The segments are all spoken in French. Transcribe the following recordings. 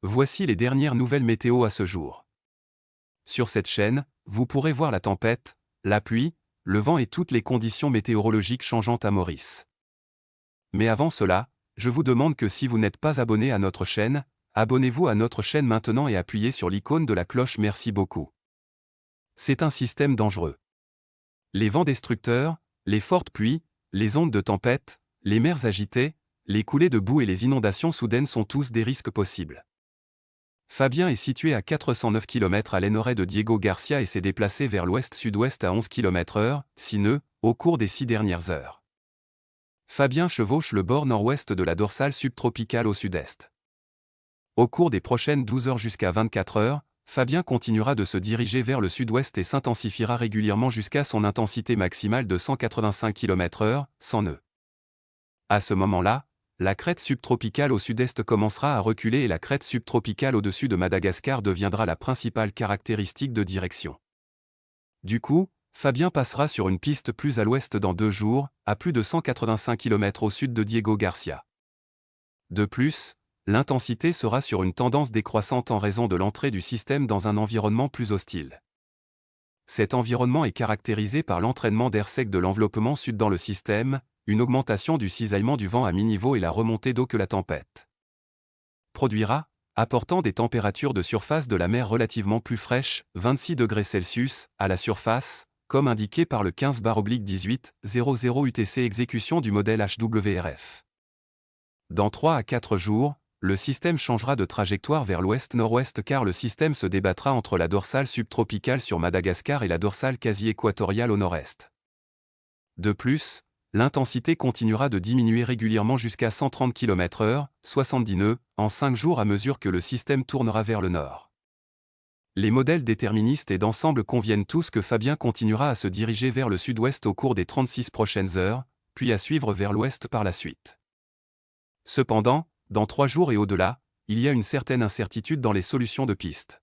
Voici les dernières nouvelles météo à ce jour. Sur cette chaîne, vous pourrez voir la tempête, la pluie, le vent et toutes les conditions météorologiques changeantes à Maurice. Mais avant cela, je vous demande que si vous n'êtes pas abonné à notre chaîne, abonnez-vous à notre chaîne maintenant et appuyez sur l'icône de la cloche. Merci beaucoup. C'est un système dangereux. Les vents destructeurs, les fortes pluies, les ondes de tempête, les mers agitées, les coulées de boue et les inondations soudaines sont tous des risques possibles. Fabien est situé à 409 km à l'est de Diego Garcia et s'est déplacé vers l'ouest-sud-ouest à 11 km/h, 6 nœuds, au cours des 6 dernières heures. Fabien chevauche le bord nord-ouest de la dorsale subtropicale au sud-est. Au cours des prochaines 12 heures jusqu'à 24 heures, Fabien continuera de se diriger vers le sud-ouest et s'intensifiera régulièrement jusqu'à son intensité maximale de 185 km/h, 100 nœuds. À ce moment-là, la crête subtropicale au sud-est commencera à reculer et la crête subtropicale au-dessus de Madagascar deviendra la principale caractéristique de direction. Du coup, Fabien passera sur une piste plus à l'ouest dans 2 jours, à plus de 185 km au sud de Diego Garcia. De plus, l'intensité sera sur une tendance décroissante en raison de l'entrée du système dans un environnement plus hostile. Cet environnement est caractérisé par l'entraînement d'air sec de l'enveloppement sud dans le système, une augmentation du cisaillement du vent à mi-niveau et la remontée d'eau que la tempête produira, apportant des températures de surface de la mer relativement plus fraîches, 26 degrés Celsius, à la surface, comme indiqué par le 15/18-00 UTC exécution du modèle HWRF. Dans 3 à 4 jours, le système changera de trajectoire vers l'ouest-nord-ouest car le système se débattra entre la dorsale subtropicale sur Madagascar et la dorsale quasi-équatoriale au nord-est. De plus, l'intensité continuera de diminuer régulièrement jusqu'à 130 km/h, 70 nœuds, en 5 jours à mesure que le système tournera vers le nord. Les modèles déterministes et d'ensemble conviennent tous que Fabien continuera à se diriger vers le sud-ouest au cours des 36 prochaines heures, puis à suivre vers l'ouest par la suite. Cependant, dans 3 jours et au-delà, il y a une certaine incertitude dans les solutions de piste.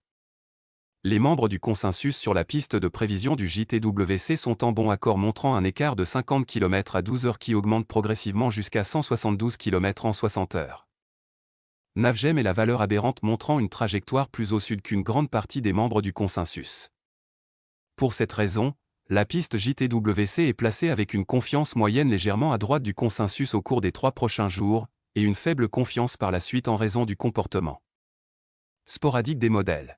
Les membres du consensus sur la piste de prévision du JTWC sont en bon accord montrant un écart de 50 km à 12 heures qui augmente progressivement jusqu'à 172 km en 60 heures. Navgem est la valeur aberrante montrant une trajectoire plus au sud qu'une grande partie des membres du consensus. Pour cette raison, la piste JTWC est placée avec une confiance moyenne légèrement à droite du consensus au cours des 3 prochains jours, et une faible confiance par la suite en raison du comportement sporadique des modèles.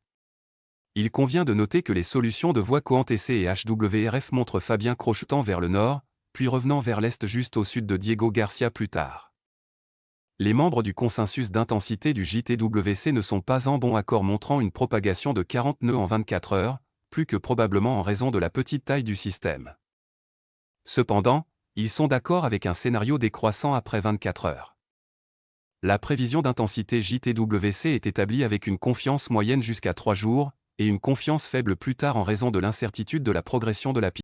Il convient de noter que les solutions de voie Coant TC et HWRF montrent Fabien crochetant vers le nord, puis revenant vers l'est juste au sud de Diego Garcia plus tard. Les membres du consensus d'intensité du JTWC ne sont pas en bon accord montrant une propagation de 40 nœuds en 24 heures, plus que probablement en raison de la petite taille du système. Cependant, ils sont d'accord avec un scénario décroissant après 24 heures. La prévision d'intensité JTWC est établie avec une confiance moyenne jusqu'à 3 jours, et une confiance faible plus tard en raison de l'incertitude de la progression de la piste.